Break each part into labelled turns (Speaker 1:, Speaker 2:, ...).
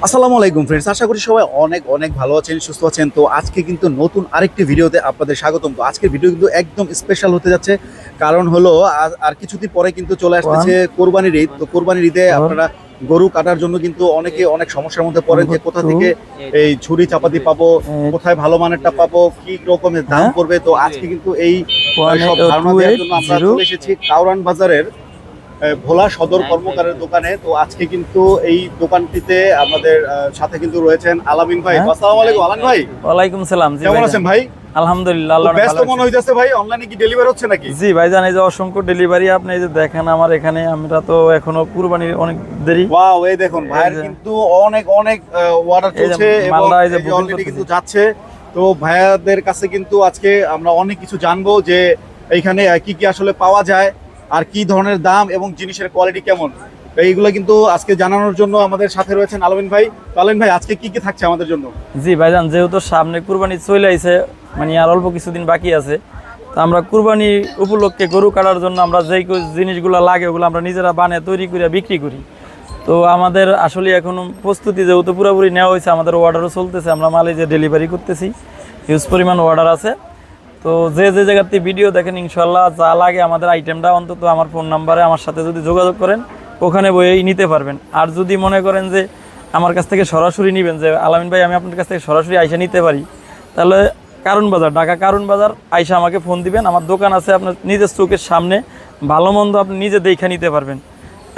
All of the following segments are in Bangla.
Speaker 1: আসসালামু আলাইকুম ফ্রেন্ডস, আশা করি সবাই অনেক অনেক ভালো আছেন, সুস্থ আছেন। তো আজকে কিন্তু নতুন আরেকটি ভিডিওতে আপনাদের স্বাগতম। তো আজকের ভিডিও কিন্তু একদম স্পেশাল হতে যাচ্ছে, কারণ হলো আর কিছুদিন পরে কিন্তু চলে আসতেছে কোরবানির ঈদ। তো কোরবানির ঈদে আপনারা গরু কাটার জন্য কিন্তু অনেকে অনেক সমস্যার মধ্যে পড়েন যে কোথা থেকে এই ছুরি চাপাতি পাবো, কোথায় ভালো মানেরটা পাবো, কি রকমের দাম পড়বে। তো আজকে কিন্তু এই সব ধারণা দেওয়ার জন্য আমরা চলে এসেছি কাউরান বাজারের ভোলা সদর কর্মকারের দোকানে। তো আজকে কিন্তু এই দোকানটিতে আমাদের সাথে কিন্তু রয়েছেন আলামিন ভাই। আসসালামু আলাইকুম আলামিন ভাই।
Speaker 2: ওয়ালাইকুম সালাম। জি
Speaker 1: কেমন আছেন ভাই?
Speaker 2: আলহামদুলিল্লাহ, আল্লাহ অনেক
Speaker 1: ব্যস্ত
Speaker 2: ভালো
Speaker 1: মনে হইতাছে ভাই, অনলাইনে কি ডেলিভারি হচ্ছে নাকি?
Speaker 2: জি ভাইজান, এই যে অসংখ্য ডেলিভারি আপনি এই যে দেখেন আমার এখানে, আমরা তো এখনো কুরবানির অনেক দেরি।
Speaker 1: ওয়াও, এই দেখুন ভাইয়ের কিন্তু অনেক অনেক অর্ডার চলছে এবং অলরেডি কিন্তু যাচ্ছে। তো ভাইয়াদের কাছে কিন্তু আজকে আমরা অনেক কিছু জানবো যে এইখানে কি কি আসলে পাওয়া যায়, আর কি ধরনের দাম এবং জিনিসের কোয়ালিটি কেমন, এইগুলো কিন্তু আজকে জানানোর জন্য আমাদের সাথে রয়েছেন আলামিন ভাই। আলামিন ভাই, আজকে কি কি থাকছে আমাদের জন্য?
Speaker 2: জি ভাইজান, যেহেতু সামনে কুরবানি চলে আইছে, মানে আর অল্প কিছুদিন বাকি আছে, তো আমরা কুরবানি উপলক্ষে গরু কাটার জন্য আমরা যেই জিনিসগুলো লাগে ওগুলো আমরা নিজেরা বানিয়ে তৈরি করে বিক্রি করি। তো আমাদের আসলে এখনো প্রস্তুতি যেহেতু পুরোপুরি নেওয়া হয়েছে, আমাদের অর্ডারও চলতেছে, আমরা মালে যে ডেলিভারি করতেছি, হিউজ পরিমাণ অর্ডার আছে। তো যে যে জায়গাতে ভিডিও দেখেন ইনশাল্লাহ যা লাগে আমাদের আইটেমটা অন্তত আমার ফোন নাম্বারে আমার সাথে যদি যোগাযোগ করেন ওখানে বইয়েই নিতে পারবেন। আর যদি মনে করেন যে আমার কাছ থেকে সরাসরি নেবেন, যে আলামিন ভাই আমি আপনার কাছ থেকে সরাসরি আইসা নিতে পারি, তাহলে কারণ বাজার, ঢাকা কারণ বাজার আইসা আমাকে ফোন দিবেন। আমার দোকান আছে আপনার নিজের চোখের সামনে, ভালো মন্দ আপনি নিজে দেখে নিতে পারবেন।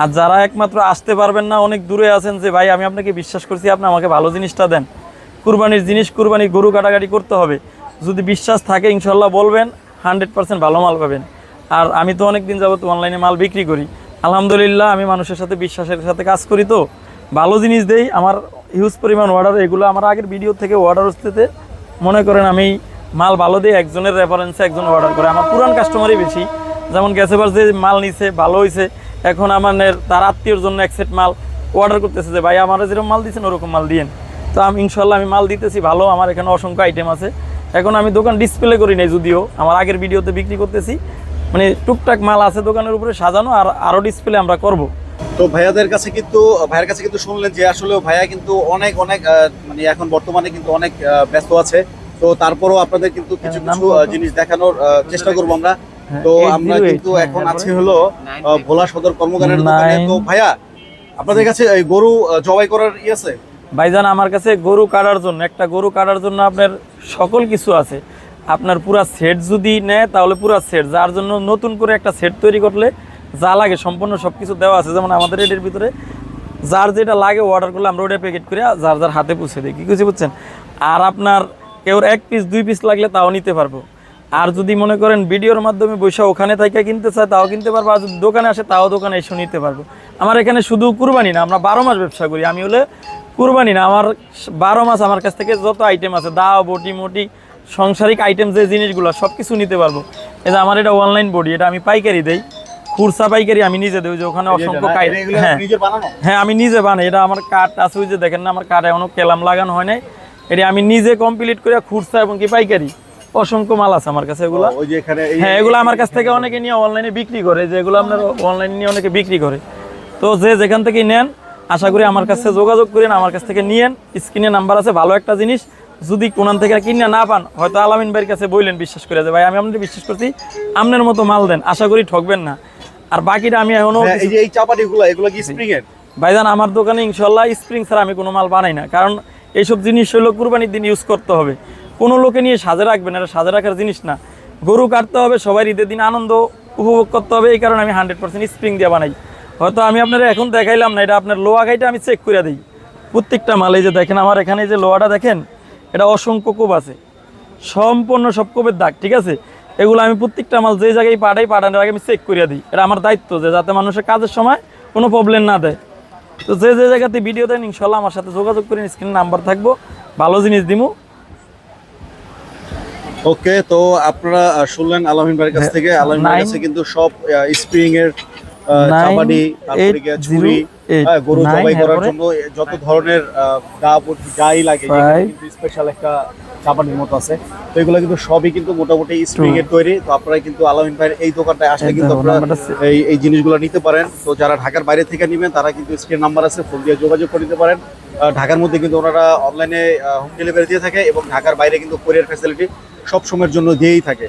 Speaker 2: আর যারা একমাত্র আসতে পারবেন না, অনেক দূরে আছেন, যে ভাই আমি আপনাকে বিশ্বাস করছি, আপনি আমাকে ভালো জিনিসটা দেন, কুরবানির জিনিস, কুরবানি গরু কাটাকাটি করতে হবে, যদি বিশ্বাস থাকে ইনশাল্লাহ বলবেন, 100% ভালো মাল পাবেন। আর আমি তো অনেক দিন যাবত অনলাইনে মাল বিক্রি করি, আলহামদুলিল্লাহ আমি মানুষের সাথে বিশ্বাসের সাথে কাজ করি, তো ভালো জিনিস দেই। আমার হিউজ পরিমাণ অর্ডার, এগুলো আমার আগের ভিডিও থেকে অর্ডার আসতে মনে করেন আমি মাল ভালো দিই, একজনের রেফারেন্সে একজন অর্ডার করে, আমার পুরান কাস্টমারই বেশি। যেমন গেছেবার যে মাল নিছে ভালো হয়েছে, এখন আমাদের তার আত্মীয়র জন্য এক সেট মাল অর্ডার করতেছে যে ভাই আমার যেরকম মাল দিচ্ছেন ওরকম মাল দিয়েন। তো আমি ইনশাল্লাহ আমি মাল দিতেছি ভালো, আমার এখানে অসংখ্য আইটেম আছে। এখন আমি দোকান ডিসপ্লে করি নাই, যদিও আমার আগের ভিডিওতে বিক্রি করতেছি, মানে টুকটাক মাল আছে দোকানের উপরে সাজানো, আর আরও ডিসপ্লে আমরা করব।
Speaker 1: তো ভাইয়ার কাছে কিন্তু শুনলেন যে আসলে ভাইয়া কিন্তু অনেক অনেক মানে এখন বর্তমানে কিন্তু অনেক ব্যস্ত আছে। তো তারপরও আপনাদের কিন্তু কিছু কিছু জিনিস দেখানোর চেষ্টা করবো আমরা। তো আমরা কিন্তু এখন আছি হলো ভোলা সদর কর্মকারের দোকানে। তো ভাইয়া, আপনাদের কাছে এই গরু জবাই করার ই আছে?
Speaker 2: ভাইজান, আমার কাছে গরু কাটার জন্য, একটা গরু কাটার জন্য আপনার সকল কিছু আছে। আপনার পুরা সেট যদি নেয় তাহলে পুরা সেট, যার জন্য নতুন করে একটা সেট তৈরি করলে যা লাগে সম্পূর্ণ সব কিছু দেওয়া আছে। যেমন আমাদের এটার ভিতরে যার যেটা লাগে অর্ডার করলে আমরা ওটা প্যাকেট করে যার যার হাতে পৌঁছে দিই, কি কিছু বুঝছেন। আর আপনার কেউ 1 পিস 2 পিস লাগলে তাও নিতে পারবো। আর যদি মনে করেন ভিডিওর মাধ্যমে বসে ওখানে থেকে কিনতে চায় তাও কিনতে পারবো, আর যদি দোকানে আসে তাও দোকানে এসে নিতে পারবো। আমার এখানে শুধু কুরবানি না, আমরা 12 মাস ব্যবসা করি। আমি হলে কুরবানি না, আমার 12 মাস আমার কাছ থেকে যত আইটেম আছে, দাও বটি মোটি সাংসারিক আইটেম যে জিনিসগুলো সব কিছু নিতে পারবো। এই যে আমার এটা অনলাইন বডি, এটা আমি পাইকারি দেই, খুরসা পাইকারি আমি নিজে দেই, যে ওখানে অসংখ্য হ্যাঁ আমি নিজে বানাই। এটা আমার কাঠ আছে, ওই যে দেখেন না আমার কাঠ এখনো কেলাম লাগানো হয় নাই, এটা আমি নিজে কমপ্লিট করে খুরসা এবং কি পাইকারি অসংখ্য মাল আছে আমার কাছে। এগুলো হ্যাঁ, এগুলো আমার কাছ থেকে অনেকে নিয়ে অনলাইনে বিক্রি করে, যেগুলো আপনার অনলাইনে নিয়ে অনেকে বিক্রি করে। তো যে যেখান থেকে নেন আশা করি আমার কাছে যোগাযোগ করেন, আমার কাছ থেকে নিয়েন, স্ক্রিনে নাম্বার আছে। ভালো একটা জিনিস যদি কোনান থেকে কিনে না পান, হয়তো আলামিন ভাইয়ের কাছে বললেন বিশ্বাস করে, যে ভাই আমি আপনাদের বিশ্বাস করছি, আপনার মতো মাল দেন, আশা করি ঠকবেন না। আর বাকিটা আমি এখনো
Speaker 1: এই চাপাটিগুলো এগুলো কি স্প্রিং এর?
Speaker 2: ভাইজান, আমার দোকানে ইনশাল্লাহ স্প্রিং ছাড়া আমি কোনো মাল বানাই না, কারণ এইসব জিনিস হলো কুরবানির দিন ইউজ করতে হবে। কোনো লোকে নিয়ে সাজে রাখবেন, এটা সাজে রাখার জিনিস না। গরু কাটতে হবে, সবাই ঈদের দিন আনন্দ উপভোগ করতে হবে, এই কারণে আমি 100% স্প্রিং দিয়ে বানাই। হয়তো আমি আপনারা এখন দেখাইলাম না, এটা আপনার লোহা গাইটা আমি চেক করে দিই প্রত্যেকটা মাল। এই যে দেখেন আমার এখানে যে লোহাটা দেখেন, এটা অসংখ্য কোপ আছে, সম্পূর্ণ সব কোপের দাগ, ঠিক আছে। এগুলো আমি প্রত্যেকটা মাল যে জায়গায় পাঠানোর আগে আমি চেক করে দিই, এটা আমার দায়িত্ব, যে যাতে মানুষের কাজের সময় কোনো প্রবলেম না দেয়। তো যে যে জায়গাতে ভিডিও দেন ইনশাল্লাহ আমার সাথে যোগাযোগ করেন, স্ক্রিনে নাম্বার থাকবো, ভালো জিনিস দিমু।
Speaker 1: ওকে, তো আপনারা শুনলেন আলামিন ভাইয়ের কাছ থেকে। আলামিন ভাইয়ের কাছে কিন্তু সব স্প্রিং এর চাপাটি, তারপরে ছুরি গরু
Speaker 2: 9
Speaker 1: জবাই করার
Speaker 2: এরপরে
Speaker 1: জন্য যত ধরনের গাই লাগে
Speaker 2: 5
Speaker 1: কিন্তু স্পেশাল একটা চাপানির মতো আছে। তো এগুলো কিন্তু সবই কিন্তু মোটামুটি স্প্রিং এর তৈরি। তো আপনারা কিন্তু আলামিন ভাইয়ের এই দোকানটায় আসলে কিন্তু আপনারা এই জিনিসগুলো নিতে পারেন। তো যারা ঢাকার বাইরে থেকে নেবেন তারা কিন্তু স্ক্রিন নাম্বার আছে, ফোন দিয়ে যোগাযোগ করে নিতে পারেন। ঢাকার মধ্যে কিন্তু ওনারা অনলাইনে হোম ডেলিভারি দিয়ে থাকে এবং ঢাকার বাইরে কিন্তু কোরিয়ার ফ্যাসিলিটি সব সময়ের জন্য দিয়েই থাকে।